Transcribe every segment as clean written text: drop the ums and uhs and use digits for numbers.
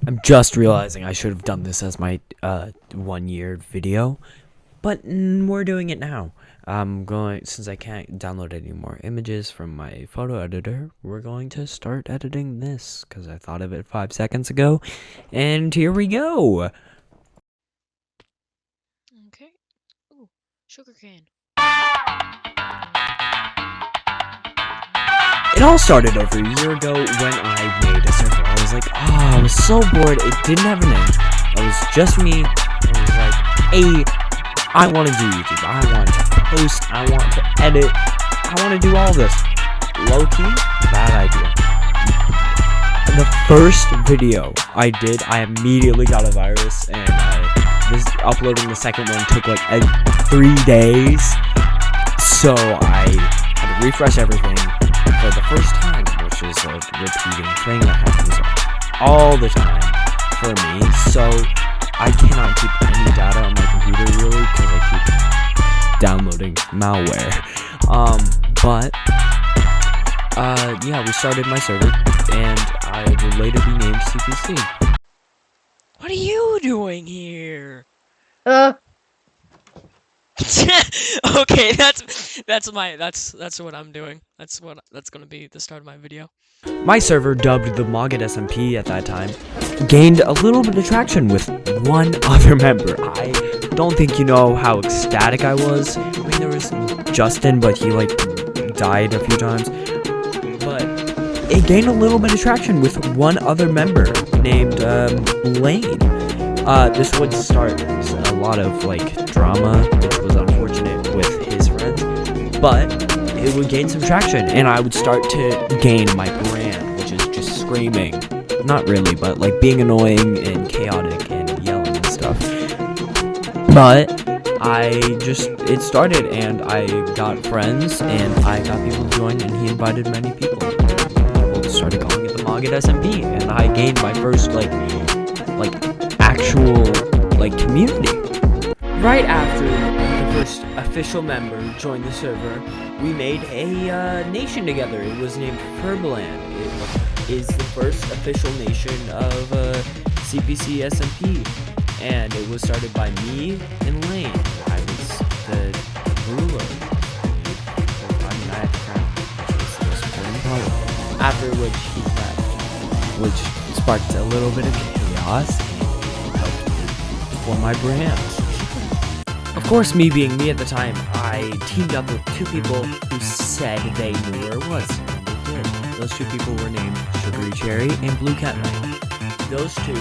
I'm just realizing I should have done this as my 1 year video, but we're doing it now. Since I can't download any more images from my photo editor, we're going to start editing this because I thought of it 5 seconds ago, and here we go. Okay. Ooh, sugar cane. It all started over a year ago when I made a server. I was like, I was so bored. It didn't have a name. It was just me. I was like, hey, I want to do YouTube. I want to post. I want to edit. I want to do all this. Low-key, bad idea. The first video I did, I immediately got a virus, and uploading the second one took like 3 days. So I had to refresh everything for the first time, which is a repeating thing that happens all the time for me. So I cannot keep any data on my computer really because I keep downloading malware. Yeah, we started my server, and I will later be named CPC. What are you doing here? Okay, that's what I'm doing. That's gonna be the start of my video. My server, dubbed the Mogget SMP at that time, gained a little bit of traction with one other member. I don't think you know how ecstatic I was. I mean, there was Justin, but he died a few times. But it gained a little bit of traction with one other member named Lane. This would start a lot of drama, which was unfortunate with his friends, but it would gain some traction, and I would start to gain my brand, which is just screaming. Not really, but being annoying and chaotic and yelling and stuff. But it started, and I got friends, and I got people to join, and he invited many people. People started calling it the Mogget SMP, and I gained my first actual community. Right after the first official member joined the server, we made a nation together. It was named Furbaland. It is the first official nation of CPC SMP, and it was started by me and Lane. I was the ruler. I had the crown. After which he left, which sparked a little bit of chaos and helped for my brand. Of course, me being me at the time, I teamed up with two people who said they knew where it was, and they did. Those two people were named Sugary Cherry and Blue Cat Knight. Those two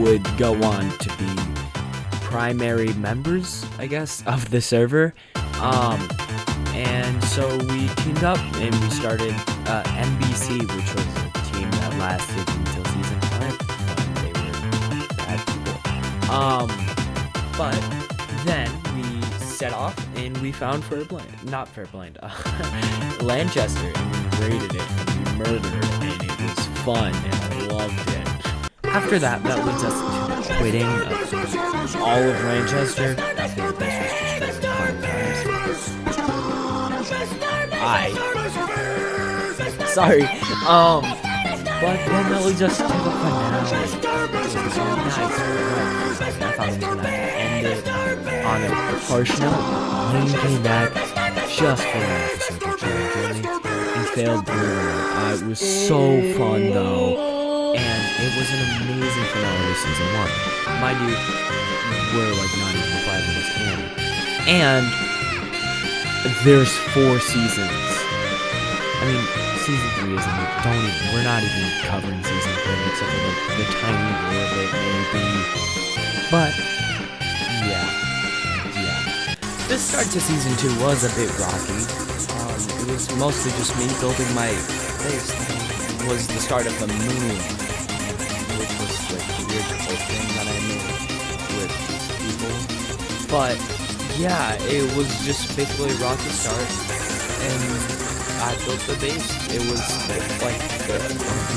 would go on to be primary members, I guess, of the server. And so we teamed up and we started NBC, which was a team that lasted until season 5, but they were bad people. But then we set off and we found Lanchester, and we raided it and we murdered it, and it was fun and I loved it. After that leads us to quitting all of Lanchester. After this was just fun times. Sorry. But then that leads us to the finale, which was nice. I thought it was gonna end it on a harsh note. Lane came back just for one episode to try and kill me and failed brutally. It was so fun though, and it was an amazing finale to season 1. Mind you, we're not even 5 minutes in, and there's 4 seasons. I mean, season 3 we're not even covering season 3 except for the tiny little bit maybe. But yeah. The start to season 2 was a bit rocky. It was mostly just me building my base. It was the start of the moon, which was the weird thing that I made with people. But yeah, it was just basically a rocky start, and I built the base. It was a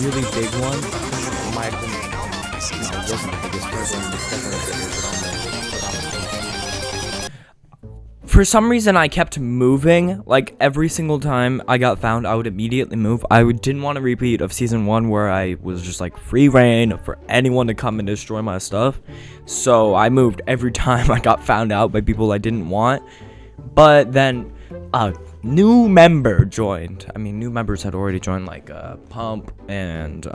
really big one. In my opinion, it wasn't the biggest person, it was definitely bigger, but on the for some reason I kept moving. Like every single time I got found, I would immediately move. Didn't want a repeat of season 1 where I was just like free reign for anyone to come and destroy my stuff. So I moved every time I got found out by people I didn't want. But then a new member joined. I mean, new members had already joined, like Pump and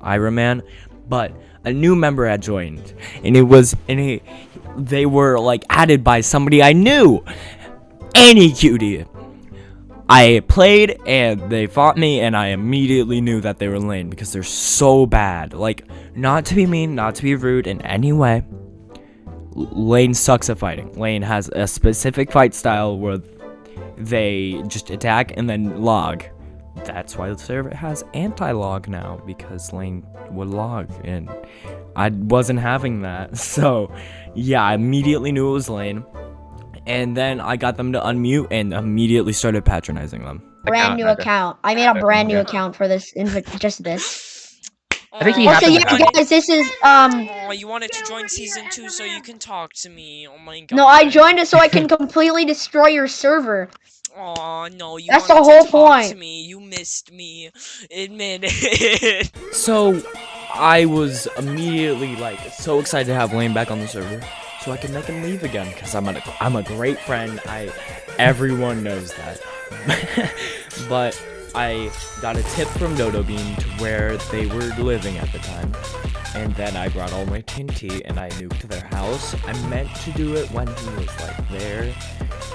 Iron Man, but a new member had joined, and they were like added by somebody I knew. Any cutie. I played and they fought me, and I immediately knew that they were lame because they're so bad. Like, not to be mean, not to be rude in any way. Lane sucks at fighting. Lane has a specific fight style where they just attack and then log. That's why the server has anti-log now, because Lane would log, and I wasn't having that. So, yeah, I immediately knew it was Lane, and then I got them to unmute and immediately started patronizing them. Brand new account. I made a brand new account for this, just this. I think he Also, happened yeah, to- guys, this is Oh, you wanted to join season 2 so you can talk to me. Oh my god. No, I joined it so I can completely destroy your server. Oh no, you That's the wanted whole to talk to point. me. You missed me. Admit it. So, I was immediately like so excited to have Lane back on the server, so I could make him leave again. Cause I'm a great friend. Everyone knows that. But I got a tip from Dodo Bean to where they were living at the time, and then I brought all my TNT and I nuked their house. I meant to do it when he was like there,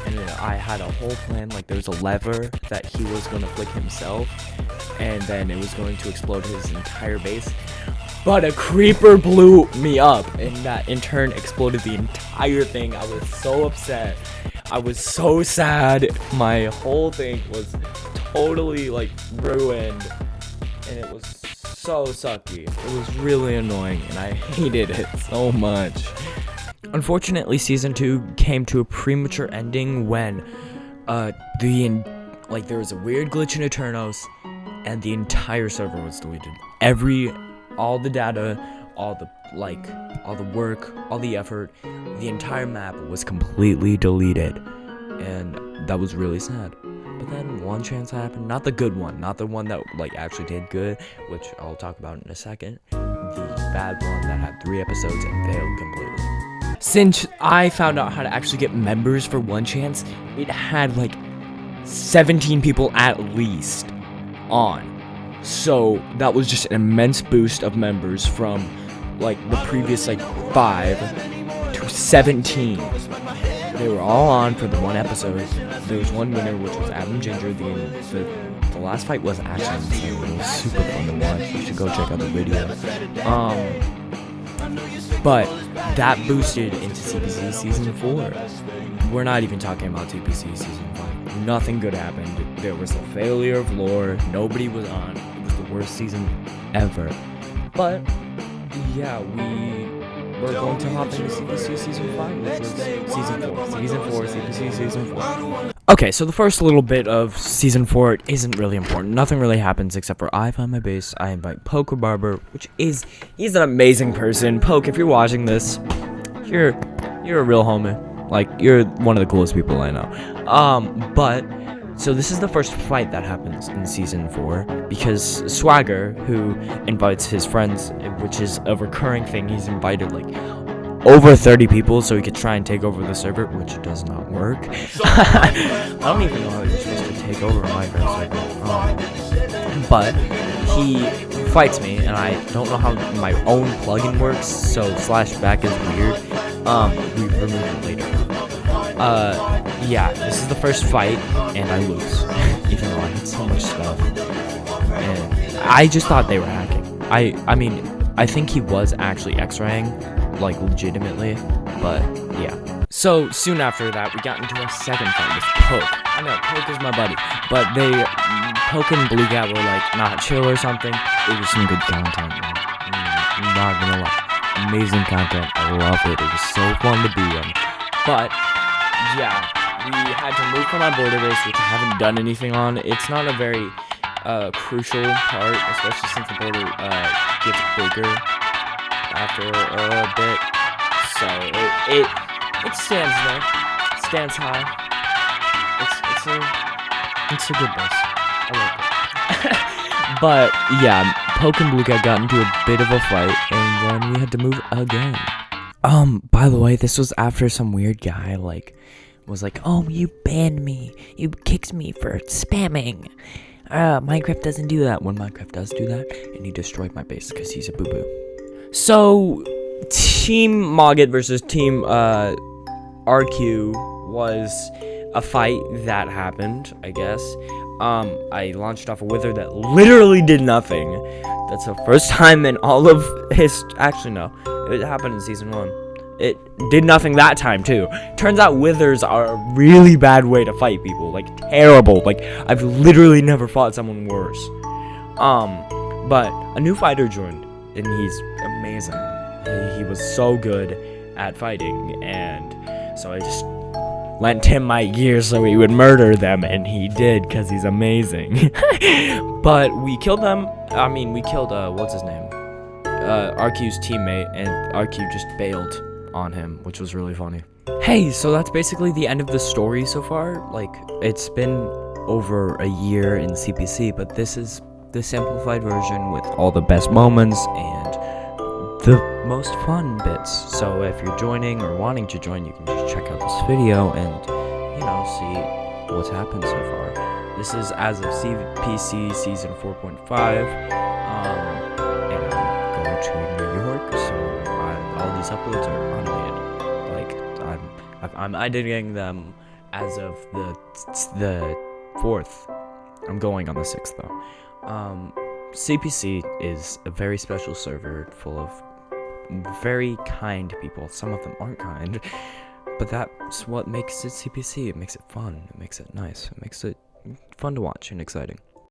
and then I had a whole plan. Like there was a lever that he was gonna flick himself, and then it was going to explode his entire base. But a creeper blew me up, and that in turn exploded the entire thing. I was so upset. I was so sad. My whole thing was totally like ruined, and it was so sucky. It was really annoying, and I hated it so much. Unfortunately, season 2 came to a premature ending when there was a weird glitch in Eternos, and the entire server was deleted. All the data, all the work, all the effort, the entire map was completely deleted, and that was really sad. But then one chance happened, not the good one, not the one that like actually did good, which I'll talk about in a second. The bad one that had 3 episodes and failed completely. Since I found out how to actually get members for One Chance, it had like 17 people at least on. So that was just an immense boost of members from like the previous like 5 to 17. They were all on for the one episode. There was one winner, which was Adam Ginger. The last fight was actually insane. It was super fun to watch. You should go check out the video. But that boosted into CPC season 4. We're not even talking about CPC season 5. Nothing good happened. There was a failure of lore. Nobody was on. It was the worst season ever. But yeah, we were going to hop into CPC season 5, which was season 4. Season 4, CPC season 4. Okay, so the first little bit of season 4 isn't really important. Nothing really happens except for I find my base. I invite Poke Barber, he's an amazing person. Poke, if you're watching this, you're a real homie. Like, you're one of the coolest people I know. But so this is the first fight that happens in season 4, because Swagger, who invites his friends, which is a recurring thing, he's invited like over 30 people so he could try and take over the server, which does not work. I don't even know how you're supposed to take over a Minecraft server. But he fights me, and I don't know how my own plugin works, so /back is weird. We remove it later. Yeah, this is the first fight, and I lose, even though I had so much stuff. And I just thought they were hacking. I mean, I think he was actually X-raying, like legitimately, but yeah. So soon after that, we got into a second fight with Poke. I know, Poke is my buddy, but Poke and Blue Cat were like not chill or something. It was some good content, man. I'm not gonna lie. Amazing content. I love it. It was so fun to be in. But yeah, we had to move from our border base, which I haven't done anything on. It's not a very crucial part, especially since the border gets bigger after a bit. So it stands there. stance high. It's a good bus. I like it. But yeah, Poke and Blue Cat got into a bit of a fight, and then we had to move again. By the way, this was after some weird guy was like, "Oh, you banned me. You kicked me for spamming." Minecraft doesn't do that. When Minecraft does do that, and he destroyed my base because he's a boo boo. So, Team Mogget versus Team RQ was a fight that happened, I guess. I launched off a wither that literally did nothing. That's the first time in all of actually no, it happened in season 1. It did nothing that time too. Turns out withers are a really bad way to fight people, like terrible. Like I've literally never fought someone worse. But a new fighter joined, and he's amazing. He was so good at fighting, and so I just lent him my gear so he would murder them, and he did, because he's amazing. But we killed them. I mean, we killed, what's his name? RQ's teammate, and RQ just bailed on him, which was really funny. Hey, so that's basically the end of the story so far. Like, it's been over a year in CPC, but this is the simplified version with all the best moments and the most fun bits. So if you're joining or wanting to join, you can just check out this video and, see what's happened so far. This is as of CPC Season 4.5, and I'm going to New York, so all these uploads are automated. Like, I'm editing them as of the 4th. I'm going on the 6th, though. CPC is a very special server full of very kind people. Some of them aren't kind, but that's what makes it CPC. It makes it fun. It makes it nice. It makes it fun to watch and exciting.